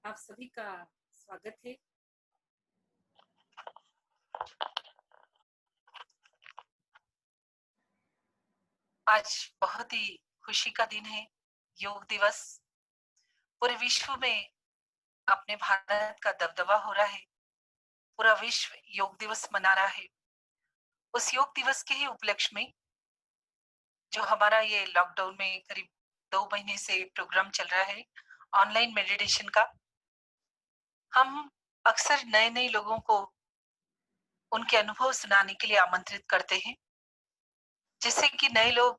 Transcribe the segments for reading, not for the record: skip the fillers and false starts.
आप सभी का स्वागत है। आज बहुत ही खुशी का दिन है, योग दिवस। पूरे विश्व में अपने भारत का दबदबा हो रहा है। पूरा विश्व योग दिवस मना रहा है। उस योग दिवस के ही उपलक्ष्य में जो हमारा ये लॉकडाउन में करीब 2 महीने से प्रोग्राम चल रहा है, ऑनलाइन मेडिटेशन का, हम अक्सर नए नए लोगों को उनके अनुभव सुनाने के लिए आमंत्रित करते हैं, जिससे कि नए लोग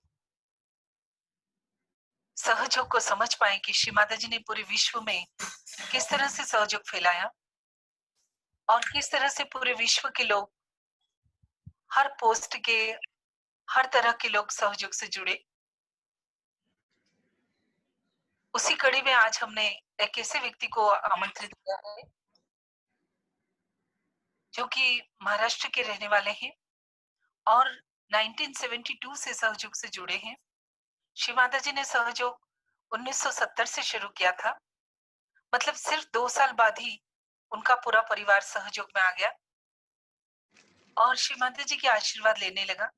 सहयोग को समझ पाए कि श्री माता जी ने पूरे विश्व में किस तरह से सहयोग फैलाया और किस तरह से पूरे विश्व के लोग, हर पोस्ट के, हर तरह के लोग सहयोग से जुड़े। उसी कड़ी में आज हमने एक ऐसे व्यक्ति को आमंत्रित किया है जो कि महाराष्ट्र के रहने वाले हैं और 1972 से सहयोग से जुड़े हैं। श्री माता जी ने सहयोग 1970 से शुरू किया था, मतलब सिर्फ 2 साल बाद ही उनका पूरा परिवार सहयोग में आ गया और श्री माता जी के आशीर्वाद लेने लगा।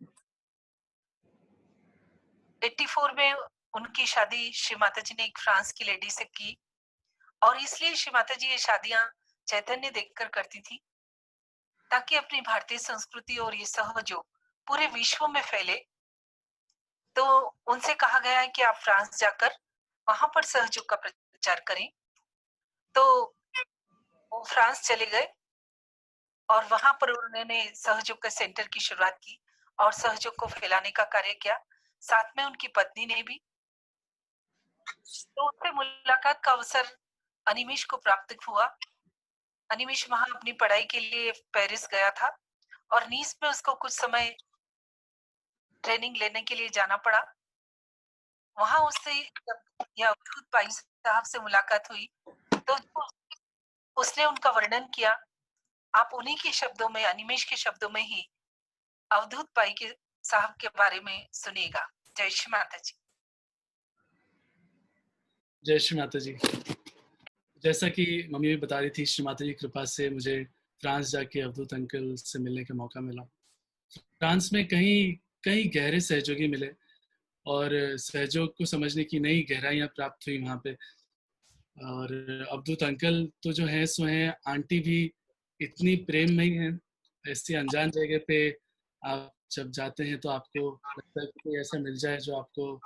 84 में उनकी शादी श्री माता जी ने एक फ्रांस की लेडी से की और इसलिए श्री माता जी ये शादियां चैतन्य देखकर करती थी, ताकि अपनी भारतीय संस्कृति और ये सहयोग पूरे विश्व में फैले। तो उनसे कहा गया है कि आप फ्रांस जाकर वहां पर सहयोग का प्रचार करें। तो वो फ्रांस चले गए और वहां पर उन्होंने सहयोग का सेंटर की शुरुआत की और सहयोग को फैलाने का कार्य किया। साथ में उनकी पत्नी ने भी। तो उससे मुलाकात का अवसर अनिमेश को प्राप्त हुआ। अनिमेश वहां अपनी पढ़ाई के लिए पेरिस गया था और नीस में उसको कुछ समय ट्रेनिंग लेने के लिए जाना पड़ा। वहां उससे जब यह अवधूत भाई साहब से मुलाकात हुई तो जो उसने उनका वर्णन किया, आप उन्हीं के शब्दों में, अनिमेश के शब्दों में ही अवधूत भाई के साहब के बारे में सुनिएगा। जय श्री माता जी। जय श्री माता जी। जैसा कि मम्मी भी बता रही थी, श्री माता जी की कृपा से मुझे फ्रांस जाके अवधूत अंकल से मिलने का मौका मिला। फ्रांस में कहीं कहीं गहरे सहयोगी मिले और सहयोग को समझने की नई गहराइयां प्राप्त हुई वहाँ पे। और अवधूत अंकल तो जो है सो हैं, आंटी भी इतनी प्रेममयी हैं। ऐसी अनजान जगह पे आप जब जाते हैं तो आपको लगता है कि कोई ऐसा मिल जाए जो आपको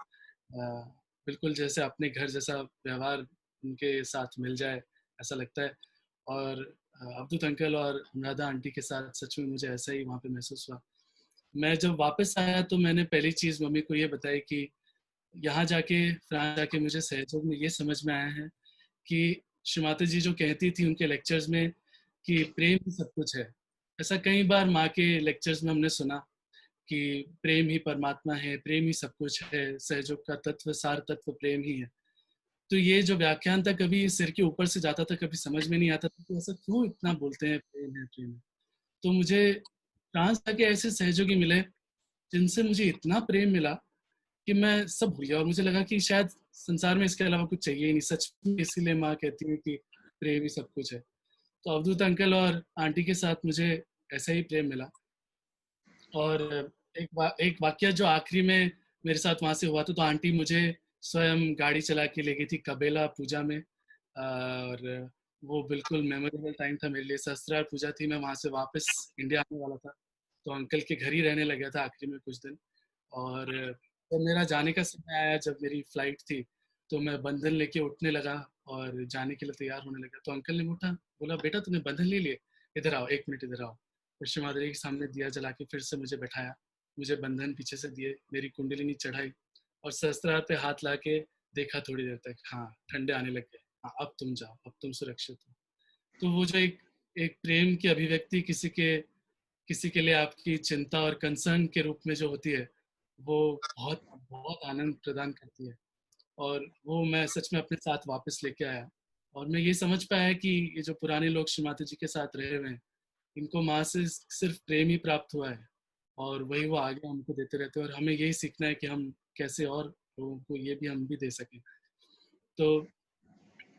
बिल्कुल जैसे अपने घर जैसा व्यवहार उनके साथ मिल जाए, ऐसा लगता है। और अवधूत अंकल और अनुराधा आंटी के साथ सच में मुझे ऐसा ही वहाँ पे महसूस हुआ। मैं जब वापस आया तो मैंने पहली चीज़ मम्मी को ये बताई कि यहाँ जाके, फ्रांस जाके मुझे सहयोग में ये समझ में आया है कि श्री माता जी जो कहती थी उनके लेक्चर्स में कि प्रेम ही सब कुछ है। ऐसा कई बार माँ के लेक्चर्स में हमने सुना कि प्रेम ही परमात्मा है, प्रेम ही सब कुछ है, सहयोग का तत्व, सार तत्व प्रेम ही है। तो ये जो व्याख्यान था कभी सिर के ऊपर से जाता था, कभी समझ में नहीं आता था कि ऐसा क्यों इतना बोलते हैं प्रेम है प्रेम है। तो मुझे फ्रांस जाके ऐसे सहयोगी मिले जिनसे मुझे इतना प्रेम मिला कि मैं सब भूल गया और मुझे लगा कि शायद संसार में इसके अलावा कुछ चाहिए ही नहीं। सच में इसीलिए माँ कहती है कि प्रेम ही सब कुछ है। तो अवधूत अंकल और आंटी के साथ मुझे ऐसा ही प्रेम मिला। और एक वाक्य जो आखिरी में मेरे साथ वहां से हुआ था, तो आंटी मुझे स्वयं गाड़ी चला के ले गई थी कबेला पूजा में। और वो बिल्कुल मेमोरेबल टाइम था मेरे लिए। सहस्त्रार पूजा थी, मैं वहां से वापस इंडिया आने वाला था, तो अंकल के घर ही रहने लगा था आखिरी में कुछ दिन। और जब मेरा जाने का समय आया, जब मेरी फ्लाइट थी, तो मैं बंधन लेके उठने लगा और जाने के लिए तैयार होने लगा। तो अंकल ने उठा, बोला बेटा तुमने बंधन ले लिए, इधर आओ, 1 मिनट इधर आओ। कृष्ण माधुरी के सामने दिया जला के फिर से मुझे बैठाया, मुझे बंधन पीछे से दिए, मेरी कुंडलिनी चढ़ाई और सहस्त्रार पे हाथ ला के देखा थोड़ी देर तक। हाँ, ठंडे आने लग गए। हाँ, अब तुम जाओ, अब तुम सुरक्षित हो। तो वो जो एक एक प्रेम की अभिव्यक्ति किसी के लिए आपकी चिंता और कंसर्न के रूप में जो होती है, वो बहुत बहुत आनंद प्रदान करती है। और वो मैं सच में अपने साथ वापस लेके आया। और मैं ये समझ पाया कि ये जो पुराने लोग श्री माता जी के साथ रहे हुए हैं, इनको माँ से सिर्फ प्रेम ही प्राप्त हुआ है और वही वो आगे हमको देते रहते हैं। और हमें यही सीखना है कि हम कैसे और लोगों को ये भी हम भी दे सकें। तो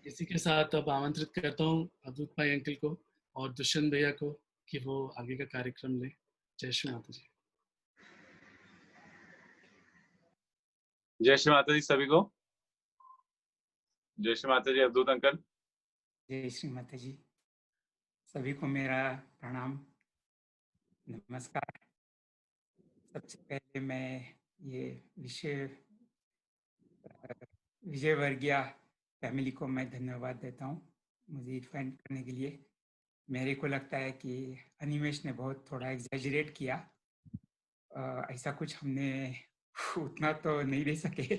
इसी के साथ अब आमंत्रित करता हूँ अवधूत भाई अंकल को और दुष्यंत भैया को कि वो आगे का कार्यक्रम ले। जय श्री माता जी। जय श्री माता जी सभी को। जय श्री माता जी अवधूत अंकल। जय श्री माता जी सभी को मेरा प्रणाम, नमस्कार। सबसे पहले मैं ये विजय वर्गीय फैमिली को मैं धन्यवाद देता हूँ मुझे इन्वाइट करने के लिए। मेरे को लगता है कि अनिमेश ने बहुत थोड़ा एग्जैजरेट किया। ऐसा कुछ हमने उतना तो नहीं दे सके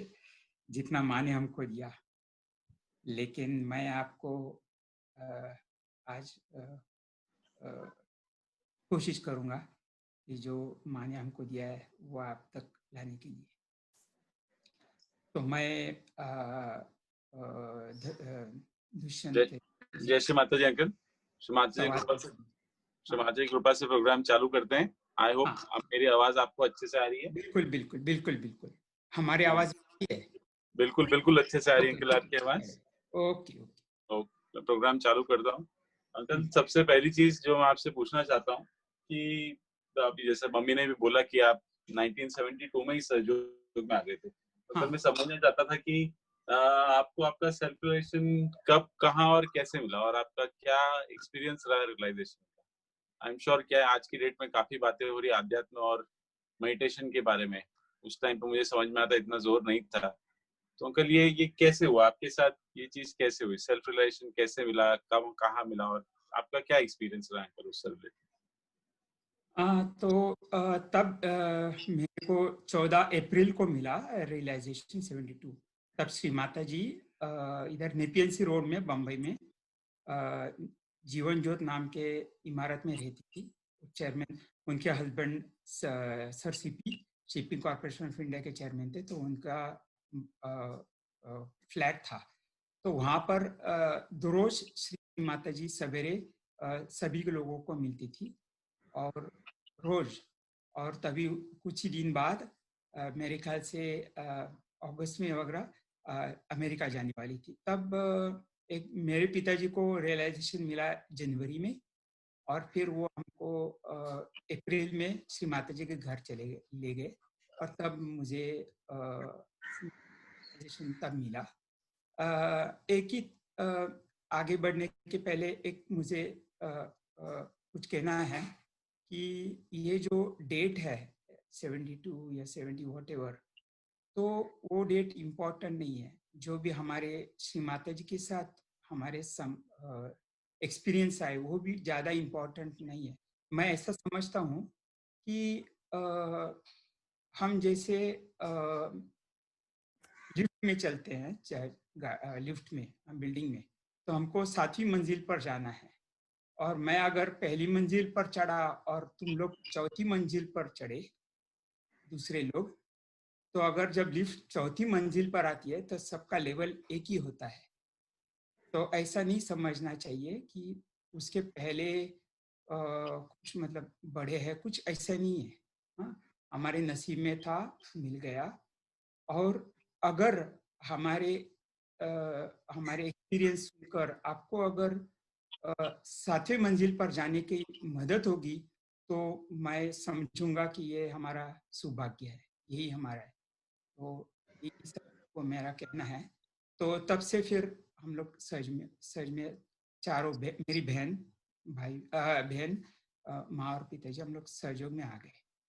जितना माँ ने हमको दिया, लेकिन मैं आपको आज कोशिश करूँगा कि जो माँ ने हमको दिया है वो आप तक लाने के लिए। तो मैं दुष्यंत। जय श्री माता जी अंकल। श्री माता जी कृपा से प्रोग्राम चालू करते हैं। आई होप मेरी आवाज आपको अच्छे से आ रही है। बिल्कुल बिल्कुल बिल्कुल बिल्कुल हमारी आवाज है। बिल्कुल बिल्कुल अच्छे से आ रही है अंकल आपकी आवाज। ओके ओके प्रोग्राम चालू करता हूँ अंकल। सबसे पहली चीज जो मैं आपसे पूछना चाहता हूँ कि अभी जैसे मम्मी ने भी बोला कि आप 1972 में ही सहयोग में आ गए थे, तो मैं समझना चाहता था कि आपको आपका सेल्फ रियलाइजेशन कब, कहाँ और कैसे मिला, और आपका क्या एक्सपीरियंस रहा रियलाइजेशन का। आई एम श्योर क्या है आज की डेट में काफी बातें हो रही आध्यात्म और मेडिटेशन के बारे में। उस टाइम पे मुझे समझ में आता इतना जोर नहीं था। तो अंकल ये कैसे हुआ आपके साथ, ये चीज कैसे हुई, सेल्फ रियलाइजेशन कैसे मिला, कब कहाँ मिला, और आपका क्या एक्सपीरियंस रहा अंकल उससे रिलेटेड। तो तब मेरे को 14 अप्रैल को मिला रियलाइजेशन 72। तब श्री माता जी इधर नेपियंसी रोड में बम्बई में जीवन ज्योत नाम के इमारत में रहती थी। चेयरमैन उनके husband sir CP shipping corporation of India के चेयरमैन थे, तो उनका फ्लैट था। तो वहाँ पर रोज श्री माता जी सवेरे सभी के लोगों को मिलती थी और रोज। और तभी कुछ ही दिन बाद मेरे ख्याल से अगस्त में वगैरह अमेरिका जाने वाली थी। तब एक मेरे पिताजी को रियलाइजेशन मिला जनवरी में, और फिर वो हमको अप्रैल में श्री माता जी के घर ले गए, और तब मुझे रियलाइजेशन तब मिला। एक ही आगे बढ़ने के पहले एक मुझे कुछ कहना है कि ये जो डेट है 72 या 70 व्हाटएवर, तो वो डेट इम्पोर्टेंट नहीं है। जो भी हमारे श्री माता जी के साथ हमारे एक्सपीरियंस आए वो भी ज़्यादा इम्पोर्टेंट नहीं है। मैं ऐसा समझता हूँ कि हम जैसे लिफ्ट में चलते हैं, चाहे लिफ्ट में, बिल्डिंग में, तो हमको 7वीं मंजिल पर जाना है, और मैं अगर पहली मंजिल पर चढ़ा और तुम लोग 4थी मंजिल पर चढ़े दूसरे लोग, तो अगर जब लिफ्ट 4थी मंजिल पर आती है तो सबका लेवल एक ही होता है। तो ऐसा नहीं समझना चाहिए कि उसके पहले कुछ मतलब बड़े हैं, कुछ ऐसा नहीं है। हाँ, हमारे नसीब में था, मिल गया। और अगर हमारे एक्सपीरियंस सुनकर आपको अगर 7वें मंजिल पर जाने की मदद होगी, तो मैं समझूंगा कि ये हमारा सौभाग्य है, यही हमारा है। तो यही सब को मेरा कहना है। तो तब से फिर हम लोग सच में चारों मेरी बहन, भाई, बहन, माँ और पिताजी, हम लोग सहयोग में आ गए।